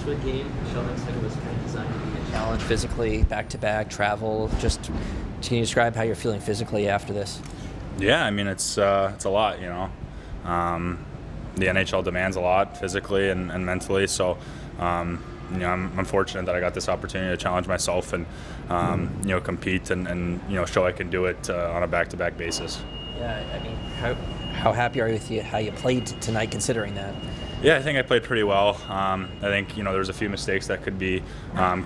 for the game? Sheldon said it was kind of designed to be a challenge physically, back-to-back, travel. Just can you describe how you're feeling physically after this? Yeah, I mean, it's a lot, you know. The NHL demands a lot physically and mentally, so you know, I'm fortunate that I got this opportunity to challenge myself and you know, compete and you know, show I can do it on a back-to-back basis. Yeah, I mean, how happy are you with how you played tonight, considering that? Yeah, I think I played pretty well. I think, you know, there was a few mistakes that could be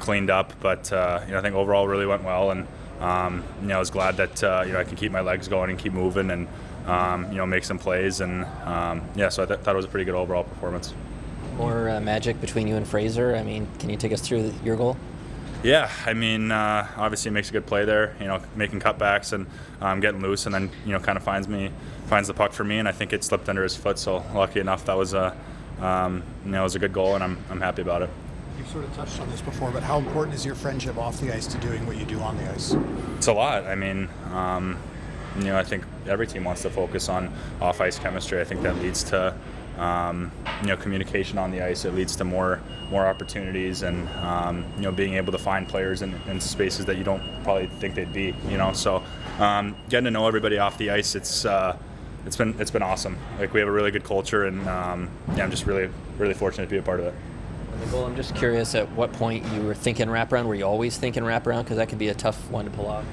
cleaned up, but you know, I think overall really went well, and you know, I was glad that you know, I can keep my legs going and keep moving and you know, make some plays, and yeah, so I thought it was a pretty good overall performance. More magic between you and Fraser. I mean, can you take us through your goal? Yeah, I mean, obviously he makes a good play there, you know, making cutbacks and getting loose, and then, you know, kind of finds the puck for me, and I think it slipped under his foot. So lucky enough, that was a you know, it was a good goal, and I'm happy about it. You've sort of touched on this before, but how important is your friendship off the ice to doing what you do on the ice? It's a lot. I mean, you know, I think every team wants to focus on off-ice chemistry. I think that leads to you know, communication on the ice. It leads to more opportunities, and you know, being able to find players in spaces that you don't probably think they'd be. You know, so getting to know everybody off the ice, it's been awesome. Like, we have a really good culture, and yeah, I'm just really fortunate to be a part of it. The goal, I'm just curious, at what point you were thinking wraparound? Were you always thinking wraparound? Because that could be a tough one to pull off.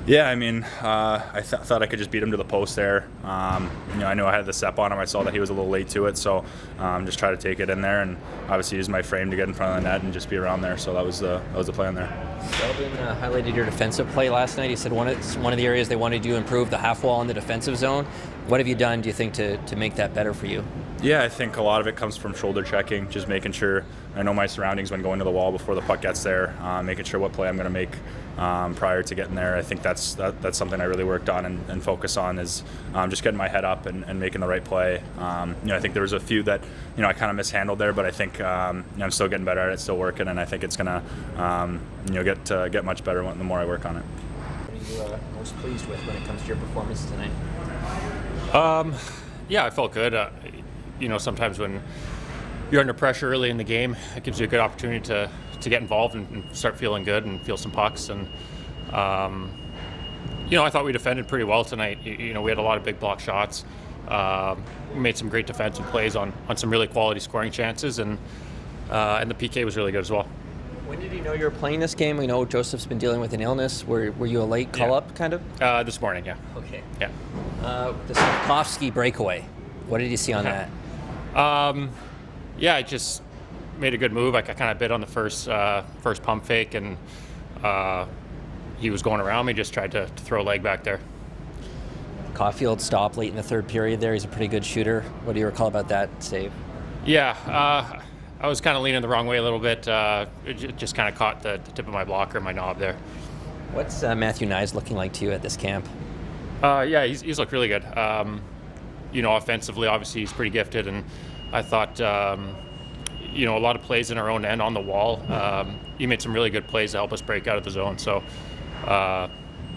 Yeah, I mean, I thought I could just beat him to the post there. You know, I knew I had the step on him. I saw that he was a little late to it, so just try to take it in there, and obviously use my frame to get in front of the net and just be around there. So that was the plan there. Sheldon highlighted your defensive play last night. He said one of the areas they wanted you to improve, the half wall in the defensive zone. What have you done, do you think, to make that better for you? Yeah, I think a lot of it comes from shoulder checking, just making sure I know my surroundings when going to the wall before the puck gets there, making sure what play I'm going to make prior to getting there. I think that's something I really worked on and focus on, is just getting my head up and making the right play. You know, I think there was a few that, you know, I kind of mishandled there, but I think you know, I'm still getting better at it, still working, and I think it's going to you know, get much better the more I work on it. What are you most pleased with when it comes to your performance tonight? Yeah, I felt good. You know, sometimes when you're under pressure early in the game, it gives you a good opportunity to get involved and start feeling good and feel some pucks. And you know, I thought we defended pretty well tonight. You know, we had a lot of big block shots. We made some great defensive plays on some really quality scoring chances, and the PK was really good as well. When did you know you were playing this game? We know Joseph's been dealing with an illness. Were you a late call-up, kind of? This morning, yeah. Okay. Yeah. The Slavkovsky breakaway. What did you see on that? Yeah, I just made a good move. I kind of bit on the first pump fake, and he was going around me. Just tried to throw a leg back there. Caulfield stopped late in the third period there. He's a pretty good shooter. What do you recall about that save? Yeah, I was kind of leaning the wrong way a little bit. It just kind of caught the tip of my blocker, my knob there. What's Matthew Knies looking like to you at this camp? Yeah, he's looked really good. You know, offensively, obviously he's pretty gifted, and I thought, you know, a lot of plays in our own end on the wall. He made some really good plays to help us break out of the zone. So,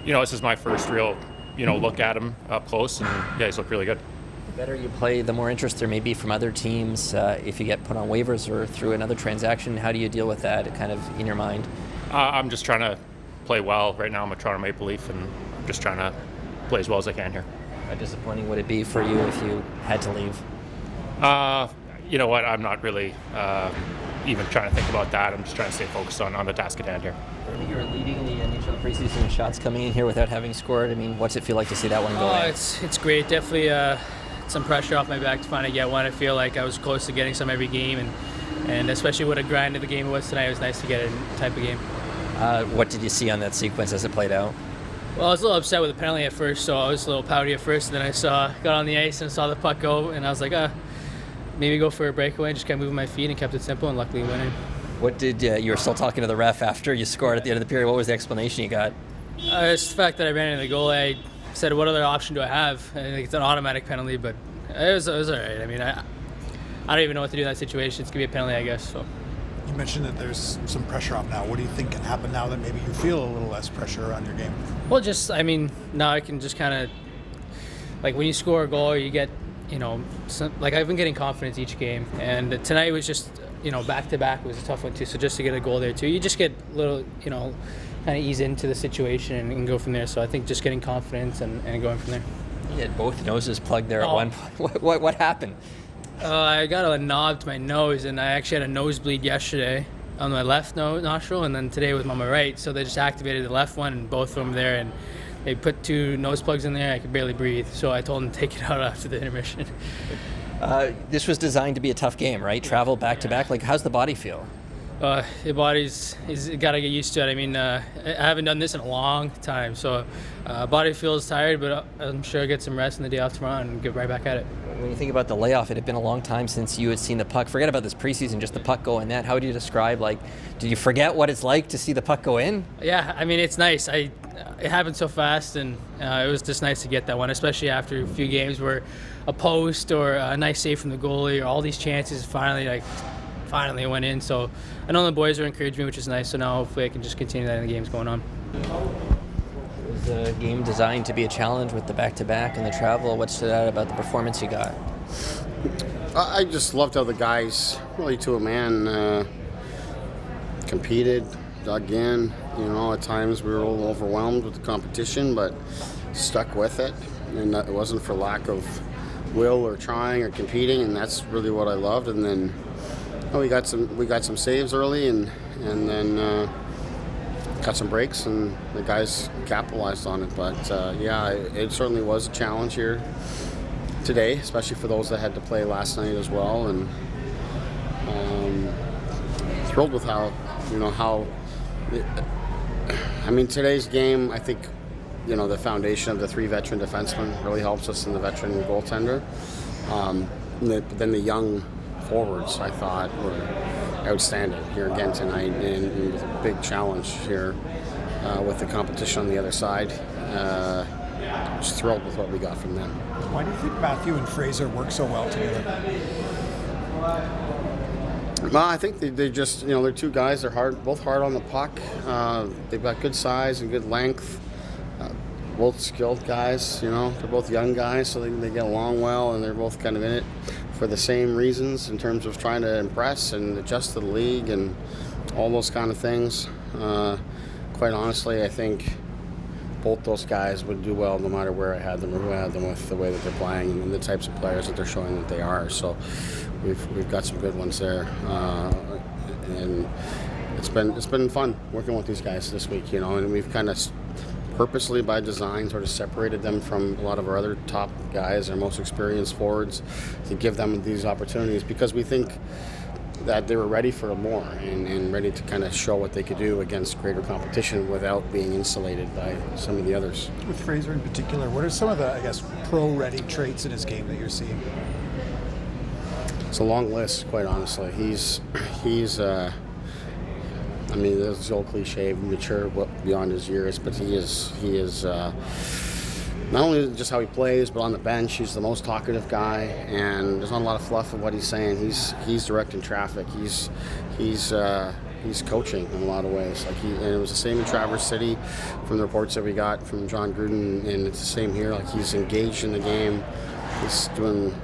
you know, this is my first real, you know, look at him up close, and yeah, he's looked really good. The better you play, the more interest there may be from other teams. If you get put on waivers or through another transaction, how do you deal with that kind of in your mind? I'm just trying to play well. Right now I'm a Toronto Maple Leaf, and I'm just trying to play as well as I can here. How disappointing would it be for you if you had to leave? You know what? I'm not really even trying to think about that. I'm just trying to stay focused on the task at hand here. I think you're leading the NHL preseason in shots coming in here without having scored. I mean, what's it feel like to see that one go in? It's great. Definitely some pressure off my back to finally get one. I feel like I was close to getting some every game, and especially what a grind of the game was tonight, it was nice to get a type of game. What did you see on that sequence as it played out? Well, I was a little upset with the penalty at first, so I was a little pouty at first, and then I got on the ice and saw the puck go, and I was like, maybe go for a breakaway, just kept moving my feet and kept it simple, and luckily winning. What did you were still talking to the ref after you scored at the end of the period? What was the explanation you got? It's the fact that I ran into the goal. I said, what other option do I have? I think it's an automatic penalty, but it was all right. I mean, I don't even know what to do in that situation. It's going to be a penalty, I guess. So. You mentioned that there's some pressure off now. What do you think can happen now that maybe you feel a little less pressure on your game? Well, now I can just kind of, like when you score a goal, you get, you know, I've been getting confidence each game. And tonight was just back to back was a tough one too. So just to get a goal there too, you just get a little, kind of ease into the situation and go from there. So I think just getting confidence and going from there. You had both noses plugged there at one point. What happened? I got a knob to my nose, and I actually had a nosebleed yesterday on my left nostril, and then today was on my right. So they just activated the left one, and both of them there, and they put 2 nose plugs in there. I could barely breathe, so I told them to take it out after the intermission. This was designed to be a tough game, right? Travel back to back. Like, how's the body feel? The body's got to get used to it. I mean, I haven't done this in a long time, so body feels tired, but I'm sure I'll get some rest in the day off tomorrow and get right back at it. When you think about the layoff, it had been a long time since you had seen the puck. Forget about this preseason, just the puck go in net. How would you describe, did you forget what it's like to see the puck go in? Yeah, I mean, it's nice. It happened so fast, and it was just nice to get that one, especially after a few games where a post or a nice save from the goalie or all these chances finally went in. So I know the boys are encouraging me, which is nice. So now hopefully I can just continue that in the games going on. Was the game designed to be a challenge with the back-to-back and the travel? What stood out about the performance you got? I just loved how the guys, really to a man, competed, dug in. At times we were a little overwhelmed with the competition, but stuck with it. And it wasn't for lack of will or trying or competing, and that's really what I loved. And then we got some saves early, and then got some breaks, and the guys capitalized on it. But it certainly was a challenge here today, especially for those that had to play last night as well. And thrilled with how today's game. I think the foundation of the 3 veteran defensemen really helps us in the veteran goaltender. Then the young forwards, I thought, were outstanding here again tonight, and with a big challenge here with the competition on the other side. Just thrilled with what we got from them. Why do you think Matthew and Fraser work so well together? Well, I think they just, they're 2 guys. They're both hard on the puck. They've got good size and good length. Both skilled guys, they're both young guys, so they get along well, and they're both kind of in it for the same reasons in terms of trying to impress and adjust to the league and all those kind of things. Quite honestly, I think both those guys would do well no matter where I had them or who I had them with, the way that they're playing and the types of players that they're showing that they are. So we've got some good ones there, and it's been fun working with these guys this week, and we've kind of purposely by design sort of separated them from a lot of our other top guys, our most experienced forwards, to give them these opportunities because we think that they were ready for more and ready to kind of show what they could do against greater competition without being insulated by some of the others. With Fraser in particular, what are some of the, pro-ready traits in his game that you're seeing? It's a long list, quite honestly. He's there's the old cliche, mature beyond his years, but he is not only just how he plays, but on the bench, he's the most talkative guy, and there's not a lot of fluff of what he's saying. He's directing traffic. He's coaching in a lot of ways. And it was the same in Traverse City from the reports that we got from John Gruden, and it's the same here. He's engaged in the game. He's doing,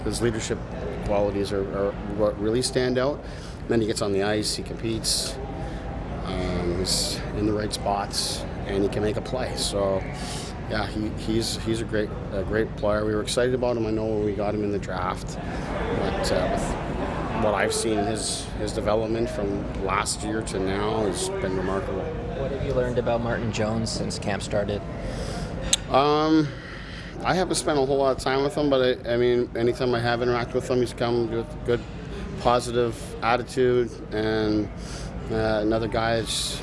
his leadership qualities are what really stand out. Then he gets on the ice, he competes, he's in the right spots, and he can make a play. So, yeah, he's a great player. We were excited about him, I know, when we got him in the draft. But with what I've seen in his development from last year to now has been remarkable. What have you learned about Martin Jones since camp started? I haven't spent a whole lot of time with him, but anytime I have interacted with him, he's come with good positive attitude, and another guy is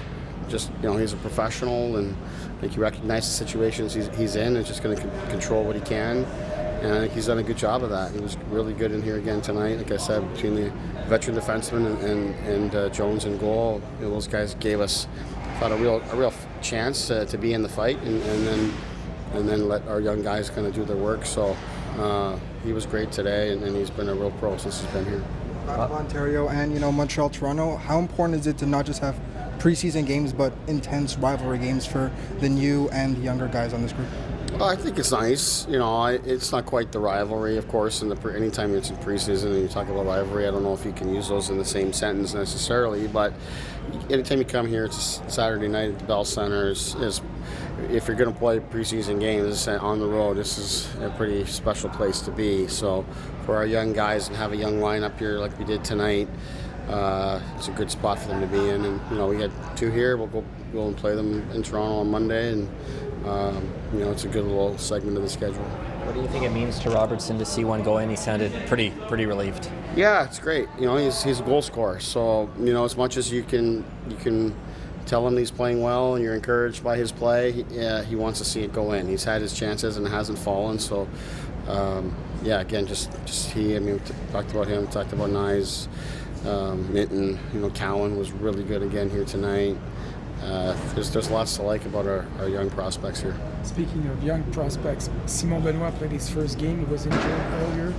just he's a professional, and I think he recognizes the situations he's in and just going to control what he can, and I think he's done a good job of that. He was really good in here again tonight. Like I said, between the veteran defenseman and Jones in goal, those guys gave us, I thought, a real chance to be in the fight, and then let our young guys kind of do their work. So he was great today, and he's been a real pro since he's been here. Out of Ontario and Montreal, Toronto, how important is it to not just have preseason games but intense rivalry games for the new and younger guys on this group? Well, I think it's nice. It's not quite the rivalry, of course. Anytime it's in preseason and you talk about rivalry, I don't know if you can use those in the same sentence necessarily. But anytime you come here, it's a Saturday night at the Bell Center. If you're going to play preseason games on the road, this is a pretty special place to be. So for our young guys and have a young lineup here like we did tonight, it's a good spot for them to be in. And we had 2 here. We'll go and play them in Toronto on Monday, and it's a good little segment of the schedule. What do you think it means to Robertson to see one go in? He sounded pretty relieved. Yeah, it's great. He's a goal scorer. So as much as you can tell him he's playing well and you're encouraged by his play, he wants to see it go in. He's had his chances and it hasn't fallen. So again, just he. We talked about him. Talked about Knies, Minton. Cowan was really good again here tonight. There's lots to like about our young prospects here. Speaking of young prospects, Simon Benoit played his first game. He was injured earlier.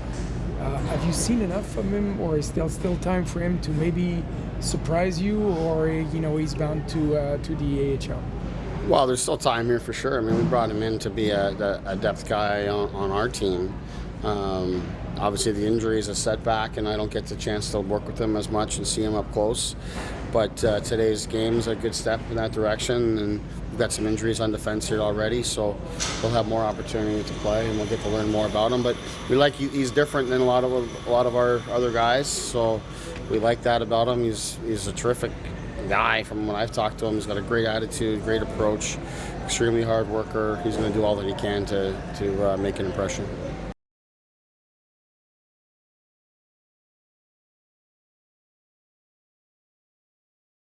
Have you seen enough from him, or is there still time for him to maybe surprise you, or he's bound to the AHL? Well, there's still time here for sure. We brought him in to be a depth guy on our team. Obviously, the injury is a setback, and I don't get the chance to work with him as much and see him up close. But today's game is a good step in that direction, and we've got some injuries on defense here already, so we'll have more opportunity to play, and we'll get to learn more about him. But he's different than a lot of our other guys, so we like that about him. He's a terrific guy from when I've talked to him. He's got a great attitude, great approach, extremely hard worker. He's going to do all that he can to make an impression.